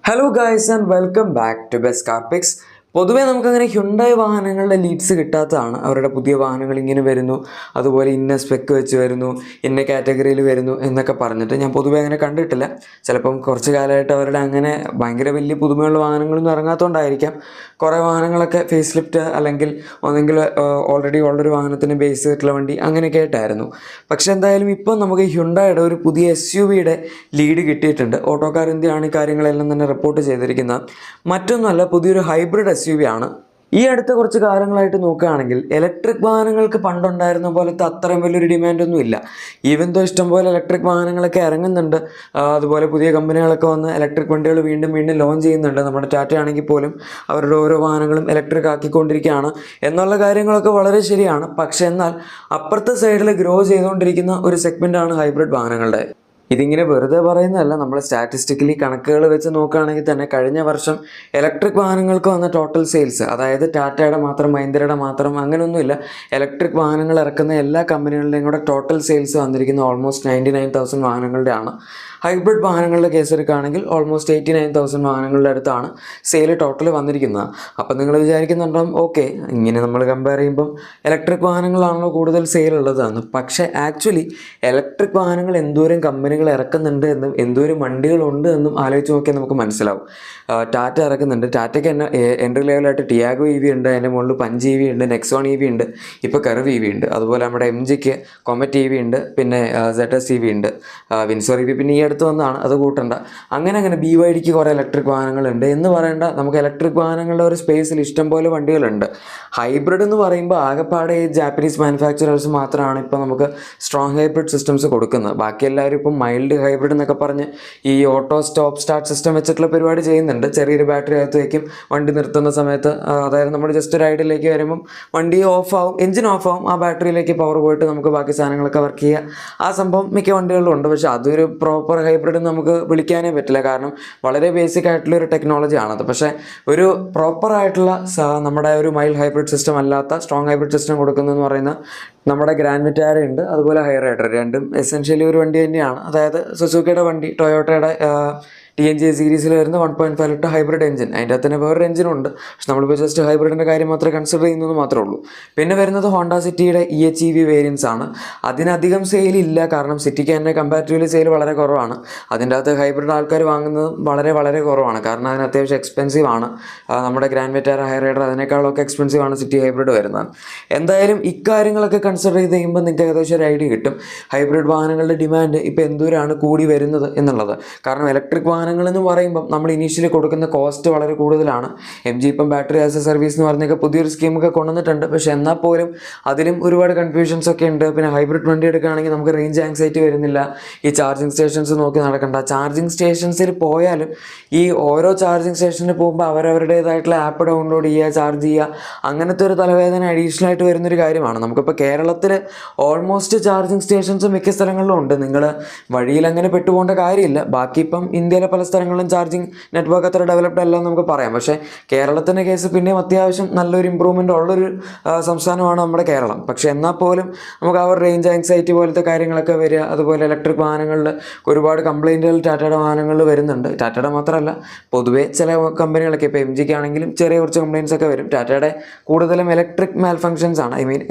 Hello guys and welcome back to Best Car Picks. പൊതുവേ നമുക്കങ്ങനെ Hyundai വാഹനങ്ങളുടെ Leeds കിട്ടാത്തതാണ്. അവരുടെ പുതിയ വാഹനങ്ങൾ ഇങ്ങനെ വരുന്നു, അതുപോലെ ഇന്ന സ്പെക്ക് വെച്ച് വരുന്നു, ഇന്ന കാറ്റഗറിയിൽ വരുന്നു എന്നൊക്കെ പറഞ്ഞിട്ട് ഞാൻ പൊതുവേ അങ്ങനെ കണ്ടിട്ടില്ല. ചിലപ്പം കുറച്ച് കാലമായിട്ട് അവരുടെ അങ്ങനെ ഭയങ്കര വലിയ പുതുമയുള്ള വാഹനങ്ങളൊന്നും ഇറങ്ങാത്തതുകൊണ്ടായിരിക്കാം. കുറേ വാഹനങ്ങളൊക്കെ ഫേസ് ലിഫ്റ്റ് അല്ലെങ്കിൽ ഒന്നെങ്കിൽ ഓൾറെഡി ഉള്ളൊരു വാഹനത്തിന് ബേസ് ചെയ്തിട്ടുള്ള വണ്ടി അങ്ങനെയൊക്കെ ആയിട്ടായിരുന്നു. പക്ഷേ എന്തായാലും ഇപ്പം നമുക്ക് ഹ്യുണ്ടായുടെ ഒരു പുതിയ SUVയുടെ ലീഡ് കിട്ടിയിട്ടുണ്ട്. ഓട്ടോക്കാർ ഇന്ത്യയാണ് ഈ കാര്യങ്ങളെല്ലാം തന്നെ റിപ്പോർട്ട് ചെയ്തിരിക്കുന്നത്. മറ്റൊന്നുമല്ല, പുതിയൊരു ഹൈബ്രിഡ് SUV ആണ്. ഈ അടുത്ത കുറച്ച് കാലങ്ങളായിട്ട് നോക്കുകയാണെങ്കിൽ ഇലക്ട്രിക് വാഹനങ്ങൾക്ക് പണ്ടുണ്ടായിരുന്ന പോലത്തെ അത്രയും വലിയൊരു ഡിമാൻഡൊന്നും ഇല്ല. ഈവൻ ദോ ഇഷ്ടംപോലെ ഇലക്ട്രിക് വാഹനങ്ങളൊക്കെ ഇറങ്ങുന്നുണ്ട്. അതുപോലെ പുതിയ കമ്പനികളൊക്കെ വന്ന് ഇലക്ട്രിക് വണ്ടികൾ വീണ്ടും ലോഞ്ച് ചെയ്യുന്നുണ്ട്. നമ്മുടെ ടാറ്റ ആണെങ്കിൽ പോലും അവരുടെ ഓരോ വാഹനങ്ങളും ഇലക്ട്രിക് ആക്കിക്കൊണ്ടിരിക്കുകയാണ് എന്നുള്ള കാര്യങ്ങളൊക്കെ വളരെ ശരിയാണ്. പക്ഷേ എന്നാൽ അപ്പുറത്തെ സൈഡിൽ ഗ്രോ ചെയ്തുകൊണ്ടിരിക്കുന്ന ഒരു സെഗ്മെൻ്റാണ് ഹൈബ്രിഡ് വാഹനങ്ങളുടെ. ഇതിങ്ങനെ വെറുതെ പറയുന്നതല്ല, നമ്മൾ സ്റ്റാറ്റിസ്റ്റിക്കലി കണക്കുകൾ വെച്ച് നോക്കുകയാണെങ്കിൽ തന്നെ കഴിഞ്ഞ വർഷം ഇലക്ട്രിക് വാഹനങ്ങൾക്ക് വന്ന ടോട്ടൽ സെയിൽസ്, അതായത് ടാറ്റയുടെ മാത്രം മഹീന്ദ്രയുടെ മാത്രം അങ്ങനെയൊന്നുമില്ല, ഇലക്ട്രിക് വാഹനങ്ങൾ ഇറക്കുന്ന എല്ലാ കമ്പനികളുടെയും കൂടെ ടോട്ടൽ സെയിൽസ് വന്നിരിക്കുന്ന ഓൾമോസ്റ്റ് 99,000 വാഹനങ്ങളുടെ ആണ്. ഹൈബ്രിഡ് വാഹനങ്ങളുടെ കേസ് എടുക്കുകയാണെങ്കിൽ ഓൾമോസ്റ്റ് 89,000 വാഹനങ്ങളുടെ അടുത്താണ് സെയിൽ ടോട്ടൽ വന്നിരിക്കുന്നത്. അപ്പം നിങ്ങൾ വിചാരിക്കുന്നുണ്ടാവും, ഓക്കെ, ഇങ്ങനെ നമ്മൾ കമ്പയർ ചെയ്യുമ്പം ഇലക്ട്രിക് വാഹനങ്ങളാണല്ലോ കൂടുതൽ സെയിൽ ഉള്ളതാണ്. പക്ഷേ ആക്ച്വലി ഇലക്ട്രിക് വാഹനങ്ങൾ എന്തോരം കമ്പനികൾ ഇറക്കുന്നുണ്ട് എന്നും എന്തോരം വണ്ടികളുണ്ട് എന്നും ആലോചിച്ച് നോക്കിയാൽ നമുക്ക് മനസ്സിലാവും. ടാറ്റ ഇറക്കുന്നുണ്ട്. ടാറ്റയ്ക്ക് തന്നെ എൻട്രി ലെവലായിട്ട് ടിയാഗോ EV ഉണ്ട്, അതിൻ്റെ മുകളിൽ പഞ്ച് EV ഉണ്ട്, നെക്സോൺ EV ഉണ്ട്, ഇപ്പോൾ കർവ് EV ഉണ്ട്. അതുപോലെ നമ്മുടെ MGക്ക് കൊമറ്റ് EV ഉണ്ട്, പിന്നെ ZS EV ഉണ്ട്, വിൻസോർ EV പിന്നെ ഈ അടുത്ത് വന്നതാണ്, അത് കൂട്ടണ്ട. അങ്ങനെ BYDക്ക് കുറേ ഇലക്ട്രിക് വാഹനങ്ങളുണ്ട് എന്ന് പറയേണ്ട. നമുക്ക് ഇലക്ട്രിക് വാഹനങ്ങളുടെ ഒരു സ്പേസിൽ ഇഷ്ടംപോലെ വണ്ടികളുണ്ട്. ഹൈബ്രിഡ് എന്ന് പറയുമ്പോൾ ആകെപ്പാടെ ഈ ജാപ്പനീസ് മാനുഫാക്ചറേഴ്സ് മാത്രമാണ് ഇപ്പോൾ നമുക്ക് സ്ട്രോങ് ഹൈബ്രിഡ് സിസ്റ്റംസ് കൊടുക്കുന്നത്. ബാക്കി എല്ലാവരും ഇപ്പം മൈൽഡ് ഹൈബ്രിഡ് എന്നൊക്കെ പറഞ്ഞ് ഈ ഓട്ടോ സ്റ്റോപ്പ് സ്റ്റാർട്ട് സിസ്റ്റം വെച്ചിട്ടുള്ള പരിപാടി ചെയ്യുന്നുണ്ട്. ചെറിയൊരു ബാറ്ററി അകത്ത് വയ്ക്കും, വണ്ടി നിർത്തുന്ന സമയത്ത്, അതായത് നമ്മൾ ജസ്റ്റ് ഒരു റൈഡിലേക്ക് വരുമ്പം വണ്ടി ഓഫ് ആവും, എഞ്ചിൻ ഓഫ് ആവും, ആ ബാറ്ററിയിലേക്ക് പവർ പോയിട്ട് നമുക്ക് ബാക്കി സാധനങ്ങളൊക്കെ വർക്ക് ചെയ്യുക. ആ സംഭവം മിക്ക വണ്ടികളിലും ഉണ്ട്. പക്ഷേ അതൊരു പ്രോപ്പർ ഹൈബ്രിഡ് നമുക്ക് വിളിക്കാനേ പറ്റില്ല, കാരണം വളരെ ബേസിക് ആയിട്ടുള്ള ഒരു ടെക്നോളജി ആണത്. പക്ഷേ ഒരു പ്രോപ്പർ ആയിട്ടുള്ള നമ്മുടെ ഒരു മൈൽഡ് ഹൈബ്രിഡ് സിസ്റ്റം അല്ലാത്ത സ്ട്രോങ് ഹൈബ്രിഡ് സിസ്റ്റം കൊടുക്കുന്നതെന്ന് പറയുന്ന നമ്മുടെ ഗ്രാൻഡ് വിറ്റാര ഉണ്ട്, അതുപോലെ ഹൈറൈഡർ. രണ്ടും എസെൻഷ്യലി ഒരു വണ്ടി തന്നെയാണ്. അതായത് സുസുക്കിയുടെ വണ്ടി, ടൊയോട്ടയുടെ TNGA സീരീസിൽ വരുന്ന 1.5 ലിറ്റർ ഹൈബ്രിഡ് എഞ്ചിൻ, അതിൻ്റെ അകത്ത് തന്നെ വേറൊരു എഞ്ചിനുണ്ട്. പക്ഷെ നമ്മളിപ്പോൾ ജസ്റ്റ് ഹൈബ്രിഡിൻ്റെ കാര്യം മാത്രമേ കൺസിഡർ ചെയ്യുന്നത് മാത്രമേ ഉള്ളൂ. പിന്നെ വരുന്നത് ഹോണ്ട സിറ്റിയുടെ EHEV വേരിയൻസ് ആണ്. അതിനധികം സെയിലില്ല, കാരണം സിറ്റിക്ക് തന്നെ കമ്പാരിറ്റീവ്ലി സെയിൽ വളരെ കുറവാണ്. അതിൻ്റെ അകത്ത് ഹൈബ്രിഡ് ആൾക്കാർ വാങ്ങുന്നത് വളരെ കുറവാണ്, കാരണം അതിന് അത്യാവശ്യം എക്സ്പെൻസീവ് ആണ്. നമ്മുടെ ഗ്രാൻഡ് വിറ്റാര ഹൈറൈഡർ അതിനേക്കാളൊക്കെ എക്സ്പെൻസീവ് ആണ് സിറ്റി ഹൈബ്രിഡ് വരുന്നത്. എന്തായാലും ഇക്കാര്യങ്ങളൊക്കെ കൺസിഡർ ചെയ്ത് കഴിയുമ്പോൾ നിങ്ങൾക്ക് ഏകദേശം ഒരു ഐഡിയ കിട്ടും ഹൈബ്രിഡ് വാഹനങ്ങളുടെ ഡിമാൻഡ് ഇപ്പോൾ എന്തോരാണ് കൂടി വരുന്നത് എന്നുള്ളത്. കാരണം ഇലക്ട്രിക് വാഹനങ്ങളെന്ന് പറയുമ്പം നമ്മൾ ഇനീഷ്യലി കൊടുക്കുന്ന കോസ്റ്റ് വളരെ കൂടുതലാണ്. MG ഇപ്പം ബാറ്ററി ആസ് എ സർവീസ് എന്ന് പറഞ്ഞൊക്കെ പുതിയൊരു സ്കീമൊക്കെ കൊണ്ടുവന്നിട്ടുണ്ട്. പക്ഷേ എന്നാൽ പോലും അതിലും ഒരുപാട് കൺഫ്യൂഷൻസ് ഒക്കെ ഉണ്ട്. പിന്നെ ഹൈബ്രിഡ് വണ്ടി എടുക്കുകയാണെങ്കിൽ നമുക്ക് റേഞ്ച് ആങ്സൈറ്റി വരുന്നില്ല. ഈ ചാർജിങ് സ്റ്റേഷൻസ് നോക്കി നടക്കണ്ട. ചാർജിങ് സ്റ്റേഷൻസിൽ പോയാലും ഈ ഓരോ ചാർജിങ് സ്റ്റേഷനിൽ പോകുമ്പോൾ അവരവരുടേതായിട്ടുള്ള ആപ്പ് ഡൗൺലോഡ് ചെയ്യുക, ചാർജ് ചെയ്യുക, അങ്ങനത്തെ ഒരു തലവേദന അഡീഷണൽ ആയിട്ട് വരുന്നൊരു കാര്യമാണ്. നമുക്കിപ്പോൾ കേരളത്തിൽ ഓൾമോസ്റ്റ് ചാർജിങ് സ്റ്റേഷൻസ് മിക്ക സ്ഥലങ്ങളിലും ഉണ്ട്. നിങ്ങൾ വഴിയിൽ അങ്ങനെ പെട്ടുപോകേണ്ട കാര്യമില്ല. ബാക്കി ഇപ്പം ഇന്ത്യയിലെ പല സ്ഥലങ്ങളിലും ചാർജിങ് നെറ്റ്വർക്ക് അത്ര ഡെവലപ്ഡ് അല്ല എന്ന് നമുക്ക് പറയാം. പക്ഷേ കേരളത്തിൻ്റെ കേസ് പിന്നെയും അത്യാവശ്യം നല്ലൊരു ഇമ്പ്രൂവ്മെൻ്റ് ഉള്ളൊരു സംസ്ഥാനമാണ് നമ്മുടെ കേരളം. പക്ഷേ എന്നാൽ പോലും നമുക്ക് ആ ഒരു റേഞ്ച് ആങ്സൈറ്റി പോലത്തെ കാര്യങ്ങളൊക്കെ വരിക. അതുപോലെ ഇലക്ട്രിക് വാഹനങ്ങളിൽ ഒരുപാട് കംപ്ലയിൻറ്റുകൾ ടാറ്റയുടെ വാഹനങ്ങളിൽ വരുന്നുണ്ട്. ടാറ്റയുടെ മാത്രമല്ല, പൊതുവേ ചില കമ്പനികളൊക്കെ ഇപ്പോൾ MGക്ക് ആണെങ്കിലും ചെറിയ കുറച്ച് കംപ്ലയിൻറ്റ്സ് ഒക്കെ വരും. ടാറ്റയുടെ കൂടുതലും ഇലക്ട്രിക് മാൽ ഫങ്ഷൻസ് ആണ്,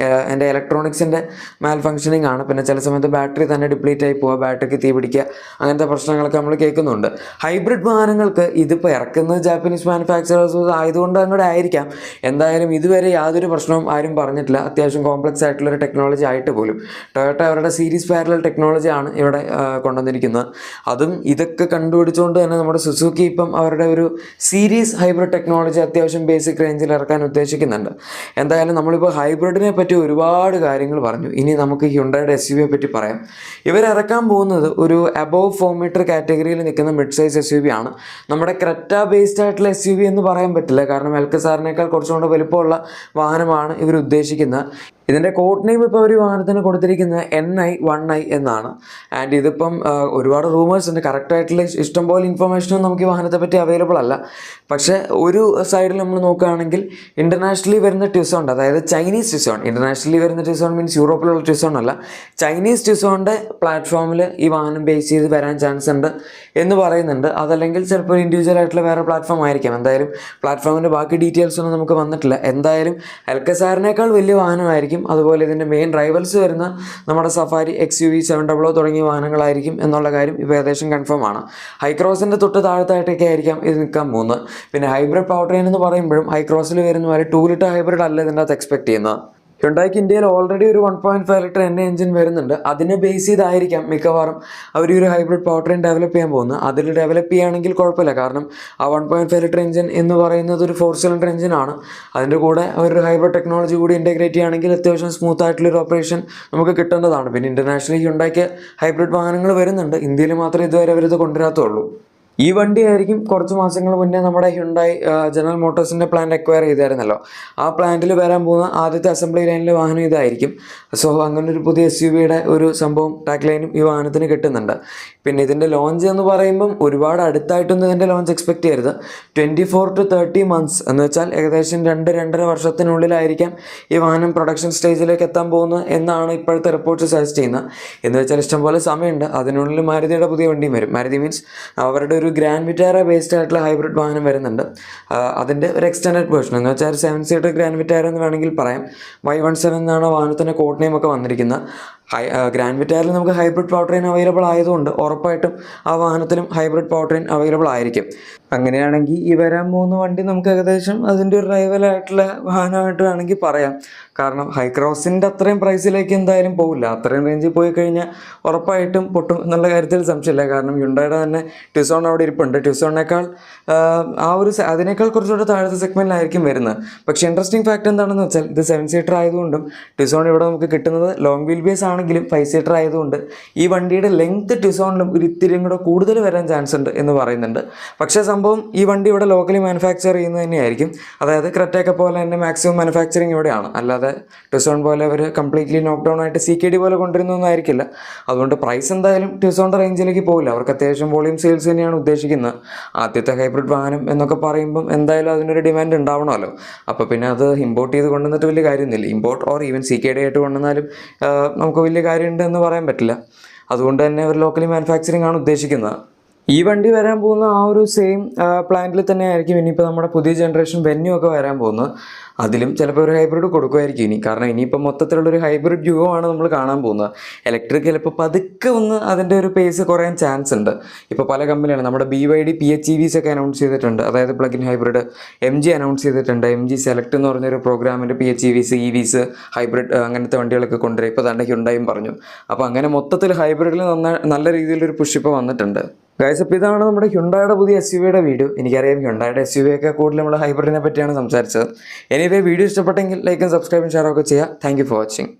എൻ്റെ ഇലക്ട്രോണിക്സിൻ്റെ മാൽ ഫങ്ഷനിങ് ആണ്. പിന്നെ ചില സമയത്ത് ബാറ്ററി തന്നെ ഡിപ്ലീറ്റ് ആയി പോവുക, ബാറ്ററിക്ക് തീ പിടിക്കുക, അങ്ങനത്തെ പ്രശ്നങ്ങളൊക്കെ നമ്മൾ കേൾക്കുന്നുണ്ട്. ഹൈബ്രിഡ് വാഹനങ്ങൾക്ക് ഇതിപ്പോൾ ഇറക്കുന്നത് ജാപ്പനീസ് മാനുഫാക്ചറേഴ്സ് ആയതുകൊണ്ട് അങ്ങോട്ട് ആയിരിക്കാം. എന്തായാലും ഇതുവരെ യാതൊരു പ്രശ്നവും ആരും പറഞ്ഞിട്ടില്ല. അത്യാവശ്യം കോംപ്ലക്സ് ആയിട്ടുള്ളൊരു ടെക്നോളജി ആയിട്ട് പോലും ടൊയോട്ട അവരുടെ സീരീസ് പാരലൽ ടെക്നോളജിയാണ് ഇവിടെ കൊണ്ടുവന്നിരിക്കുന്നത്. അതും ഇതൊക്കെ കണ്ടുപിടിച്ചുകൊണ്ട് തന്നെ നമ്മുടെ സുസുക്കി ഇപ്പം അവരുടെ ഒരു സീരീസ് ഹൈബ്രിഡ് ടെക്നോളജി അത്യാവശ്യം ബേസിക് റേഞ്ചിൽ ഇറക്കാൻ ഉദ്ദേശിക്കുന്നുണ്ട്. എന്തായാലും നമ്മളിപ്പോൾ ഹൈബ്രിഡിനെ പറ്റി ഒരുപാട് കാര്യങ്ങൾ പറഞ്ഞു. ഇനി നമുക്ക് ഹ്യുണ്ടായുടെ SUVയെ പറ്റി പറയാം. ഇവരിറക്കാൻ പോകുന്നത് ഒരു അബോവ് 4 മീറ്റർ കാറ്റഗറിയിൽ നിൽക്കുന്ന മിഡ് സൈസ് SUV ആണ്. നമ്മുടെ ക്രെറ്റ ബേസ്ഡ് ആയിട്ടുള്ള SUV എന്ന് പറയാൻ പറ്റില്ല, കാരണം എൽക്കസാറിനേക്കാൾ കുറച്ചുകൂടെ വലുപ്പമുള്ള വാഹനമാണ് ഇവർ ഉദ്ദേശിക്കുന്നത്. ഇതിൻ്റെ കോഡ് നെയിം ഇപ്പോൾ ഒരു വാഹനത്തിന് കൊടുത്തിരിക്കുന്നത് NI1i എന്നാണ്. ആൻഡ് ഇതിപ്പം ഒരുപാട് റൂമേഴ്സ് ഉണ്ട്, കറക്റ്റായിട്ടുള്ള ഇഷ്ടംപോലെ ഇൻഫർമേഷനും നമുക്ക് ഈ വാഹനത്തെ പറ്റി അവൈലബിൾ അല്ല. പക്ഷേ ഒരു സൈഡിൽ നമ്മൾ നോക്കുകയാണെങ്കിൽ ഇൻ്റർനാഷണലി വരുന്ന ടിസോൺ, അതായത് ചൈനീസ് ടിസോൺ, ഇൻ്റർനാഷണലി വരുന്ന ടിസോൺ മീൻസ് യൂറോപ്പിലുള്ള ടിസോൺ അല്ല, ചൈനീസ് ടിസോണിൻ്റെ പ്ലാറ്റ്ഫോമിൽ ഈ വാഹനം ബേസ് ചെയ്ത് വരാൻ ചാൻസ് ഉണ്ട് എന്ന് പറയുന്നുണ്ട്. അതല്ലെങ്കിൽ ചിലപ്പോൾ ഇൻഡിവിജ്വൽ ആയിട്ടുള്ള വേറെ പ്ലാറ്റ്ഫോം ആയിരിക്കാം. എന്തായാലും പ്ലാറ്റ്ഫോമിൻ്റെ ബാക്കി ഡീറ്റെയിൽസ് ഒന്നും നമുക്ക് വന്നിട്ടില്ല. എന്തായാലും എൽക്കസാറിനേക്കാൾ വലിയ വാഹനമായിരിക്കും. അതുപോലെ ഇതിൻ്റെ മെയിൻ റൈവൽസ് വരുന്ന നമ്മുടെ സഫാരി XUV 700 തുടങ്ങിയ വാഹനങ്ങളായിരിക്കും എന്നുള്ള കാര്യം ഇപ്പോൾ ഏകദേശം കൺഫേം ആണ്. ഹൈക്രോസിൻ്റെ തൊട്ട് താഴത്തായിട്ടൊക്കെ ആയിരിക്കാം ഇത് നിൽക്കാൻ പോകുന്നത്. പിന്നെ ഹൈബ്രിഡ് പവർ ട്രെയിൻ എന്ന് പറയുമ്പോഴും ഹൈക്രോസിൽ വരുന്ന പോലെ 2 ലിറ്റർ ഹൈബ്രിഡ് അല്ല ഇതിൻ്റെ അകത്ത് എക്സ്പെക്ട് ചെയ്യുന്നത്. ഹ്യുണ്ടായിക്ക് ഇന്ത്യയിൽ ഓൾറെഡി ഒരു 1.5 ലിറ്റർ എൻജിൻ വരുന്നുണ്ട്. അതിനെ ബേസ് ചെയ്തായിരിക്കാം മിക്കവാറും അവർ ഒരു ഹൈബ്രിഡ് പവർ ട്രെയിൻ ഡെവലപ്പ് ചെയ്യാൻ പോകുന്നത്. അതിൽ ഡെവലപ്പ് ചെയ്യുകയാണെങ്കിൽ കുഴപ്പമില്ല, കാരണം ആ 1.5 ലിറ്റർ എൻജിൻ എന്ന് പറയുന്നത് ഒരു 4 സിലിണ്ടർ എൻജിനാണ്. അതിൻ്റെ കൂടെ ഒരു ഹൈബ്രിഡ് ടെക്നോളജി കൂടി ഇൻറ്റഗ്രേറ്റ് ചെയ്യുകയാണെങ്കിൽ അത്യാവശ്യം സ്മൂത്ത് ആയിട്ടുള്ളൊരു ഓപ്പറേഷൻ നമുക്ക് കിട്ടേണ്ടതാണ്. പിന്നെ ഇൻ്റർനാഷണലി ഹ്യുണ്ടായിക്ക് ഹൈബ്രിഡ് വാഹനങ്ങൾ വരുന്നുണ്ട്, ഇന്ത്യയിൽ മാത്രമേ ഇതുവരെ അവരിത് കൊണ്ടുവരാത്തുള്ളൂ. ഈ വണ്ടി ആയിരിക്കും കുറച്ച് മാസങ്ങൾ മുന്നേ നമ്മുടെ ഹ്യുണ്ടായി ജനറൽ മോട്ടോഴ്സിൻ്റെ പ്ലാന്റ് അക്വയർ ചെയ്തായിരുന്നല്ലോ, ആ പ്ലാന്റിൽ വരാൻ പോകുന്ന ആദ്യത്തെ അസംബ്ലി ലൈനിലെ വാഹനം ഇതായിരിക്കും. സോ അങ്ങനൊരു പുതിയ SUVയുടെ ഒരു സംഭവം ടാഗ് ലൈനും ഈ വാഹനത്തിന് കിട്ടുന്നുണ്ട്. പിന്നെ ഇതിൻ്റെ ലോഞ്ച് എന്ന് പറയുമ്പം ഒരുപാട് അടുത്തായിട്ടൊന്നും ഇതിൻ്റെ ലോഞ്ച് എക്സ്പെക്ട് ചെയ്യരുത്. 24 to 30 months എന്ന് വെച്ചാൽ ഏകദേശം 2-2.5 വർഷത്തിനുള്ളിലായിരിക്കാം ഈ വാഹനം പ്രൊഡക്ഷൻ സ്റ്റേജിലേക്ക് എത്താൻ പോകുന്നത് എന്നാണ് ഇപ്പോഴത്തെ റിപ്പോർട്ട്സ് സജസ്റ്റ് ചെയ്യുന്നത്. എന്ന് വെച്ചാൽ ഇഷ്ടംപോലെ സമയമുണ്ട്. അതിനുള്ളിൽ മാരുതിയുടെ പുതിയ വണ്ടിയും വരും. മാരുതി മീൻസ് അവരുടെ ഒരു ഗ്രാൻഡ് വിറ്റാര ബേസ്ഡ് ആയിട്ടുള്ള ഹൈബ്രിഡ് വാഹനം വരുന്നുണ്ട്. അതിൻ്റെ ഒരു എക്സ്റ്റൻഡഡ് വേർഷൻ എന്ന് വെച്ചാൽ 7 സീറ്റർ ഗ്രാൻഡ് വിറ്റാര എന്ന് വേണമെങ്കിൽ പറയാം. Y17 എന്നാണ് വാഹനത്തിൻ്റെ കോഡ് നെയിം ഒക്കെ വന്നിരിക്കുന്നത്. ഗ്രാൻഡ് വിറ്റാരിൽ നമുക്ക് ഹൈബ്രിഡ് പവർ ട്രെയിൻ അവൈലബിൾ ആയതുകൊണ്ട് ഉറപ്പായിട്ടും ആ വാഹനത്തിലും ഹൈബ്രിഡ് പവർ ട്രെയിൻ അവൈലബിൾ ആയിരിക്കും. അങ്ങനെയാണെങ്കിൽ ഈ വരാൻ പോകുന്ന വണ്ടി നമുക്ക് ഏകദേശം അതിൻ്റെ ഒരു റൈവലായിട്ടുള്ള വാഹനമായിട്ട് വേണമെങ്കിൽ പറയാം. കാരണം ഹൈക്രോസിൻ്റെ അത്രയും പ്രൈസിലേക്ക് എന്തായാലും പോകില്ല. അത്രയും റേഞ്ചിൽ പോയി കഴിഞ്ഞാൽ ഉറപ്പായിട്ടും പൊട്ടും എന്നുള്ള കാര്യത്തിൽ സംശയമില്ല. കാരണം ഹ്യുണ്ടായുടെ തന്നെ ടിസോൺ അവിടെ ഇരിപ്പുണ്ട്. ടിസോണിനേക്കാൾ അതിനേക്കാൾ കുറച്ചുകൂടെ താഴത്തെ സെഗ്മെൻറ്റിലായിരിക്കും വരുന്നത്. പക്ഷേ ഇൻട്രസ്റ്റിംഗ് ഫാക്ട് എന്താണെന്ന് വെച്ചാൽ ഇത് 7 സീറ്റർ ആയതുകൊണ്ടും ടിസോൺ ഇവിടെ നമുക്ക് കിട്ടുന്നത് ലോങ് വീൽ ബേസ് ആണെങ്കിലും 5 സീറ്റർ ആയതുകൊണ്ട് ഈ വണ്ടിയുടെ ലെങ്ത് ടിസോണിലും ഒരു ഇത്തിരിയും കൂടെ കൂടുതൽ വരാൻ ചാൻസ് ഉണ്ട് എന്ന് പറയുന്നുണ്ട്. പക്ഷേ സംഭവം ഈ വണ്ടി ഇവിടെ ലോക്കലി മാനുഫാക്ചർ ചെയ്യുന്നത് തന്നെയായിരിക്കും. അതായത് ക്രെറ്റയൊക്കെ പോലെ തന്നെ മാക്സിമം മാനുഫാക്ചറിങ് ഇവിടെയാണ്. അല്ലാതെ ടിസോൺ പോലെ അവർ കംപ്ലീറ്റ്ലി നോക്ക് ഡൗൺ ആയിട്ട് CKD പോലെ കൊണ്ടുവരുന്നൊന്നും ആയിരിക്കില്ല. അതുകൊണ്ട് പ്രൈസ് എന്തായാലും ടിസോണിൻ്റെ റേഞ്ചിലേക്ക് പോകില്ല. അവർക്ക് അത്യാവശ്യം വോളിയം സെയിൽസ് തന്നെയാണ് ഉദ്ദേശിക്കുന്നത്. ആദ്യത്തെ ഹൈബ്രിഡ് വാഹനം എന്നൊക്കെ പറയുമ്പം എന്തായാലും അതിനൊരു ഡിമാൻഡ് ഉണ്ടാവണമല്ലോ. അപ്പോൾ പിന്നെ അത് ഇമ്പോർട്ട് ചെയ്ത് കൊണ്ടുവന്നിട്ട് വലിയ കാര്യമൊന്നുമില്ല. ഇമ്പോർട്ട് ഓർ ഈവൻ CKD ആയിട്ട് കൊണ്ടുവന്നാലും നമുക്ക് വലിയ കാര്യമുണ്ട് എന്ന് പറയാൻ പറ്റില്ല. അതുകൊണ്ട് തന്നെ അവർ ലോക്കലി മാനുഫാക്ചറിങ് ആണ് ഉദ്ദേശിക്കുന്നത്. ഈ വണ്ടി വരാൻ പോകുന്ന ആ ഒരു സെയിം പ്ലാന്റിൽ തന്നെ ആയിരിക്കും ഇനിയിപ്പോൾ നമ്മുടെ പുതിയ ജനറേഷൻ വെന്യൂ ഒക്കെ വരാൻ പോകുന്നത്. അതിലും ചിലപ്പോൾ ഒരു ഹൈബ്രിഡ് കൊടുക്കുമായിരിക്കും ഇനി. കാരണം ഇനിയിപ്പോൾ മൊത്തത്തിലുള്ളൊരു ഹൈബ്രിഡ് യുഗമാണ് നമ്മൾ കാണാൻ പോകുന്നത്. ഇലക്ട്രിക് ചിലപ്പോൾ പതുക്കെ ഒന്ന് അതിൻ്റെ ഒരു പേസ് കുറയാൻ ചാൻസ് ഉണ്ട്. ഇപ്പോൾ പല കമ്പനിയാണ് നമ്മുടെ BYD PHEVs ഒക്കെ അനൗൺസ് ചെയ്തിട്ടുണ്ട്. അതായത് plug in hybrid. MG announce ചെയ്തിട്ടുണ്ട്. MG സെലക്ട് എന്ന് പറഞ്ഞൊരു പ്രോഗ്രാമിൻ്റെ PHEVs, EVs, ഹൈബ്രിഡ് അങ്ങനത്തെ വണ്ടികളൊക്കെ കൊണ്ടുവരും. ഇപ്പോൾ തന്നെ ഹ്യുണ്ടായും പറഞ്ഞു. അപ്പോൾ അങ്ങനെ മൊത്തത്തിൽ ഹൈബ്രിഡിൽ നല്ല രീതിയിലൊരു പുഷ് ഇപ്പോൾ വന്നിട്ടുണ്ട്. ഗൈസ്, അപ്പോൾ ഇതാണ് നമ്മുടെ ഹ്യുണ്ടായുടെ പുതിയ SUVയുടെ വീഡിയോ. എനിക്കറിയാം ഹ്യുണ്ടായുടെ SUV ഒക്കെ കൂടുതൽ നമ്മൾ ഹൈബ്രിഡിനെ പറ്റിയാണ് സംസാരിച്ചത്. എനിവേ വീഡിയോ ഇഷ്ടപ്പെട്ടെങ്കിൽ ലൈക്കും സബ്സ്ക്രൈബും ഷെയർ ഒക്കെ ചെയ്യുക. Thank you for watching.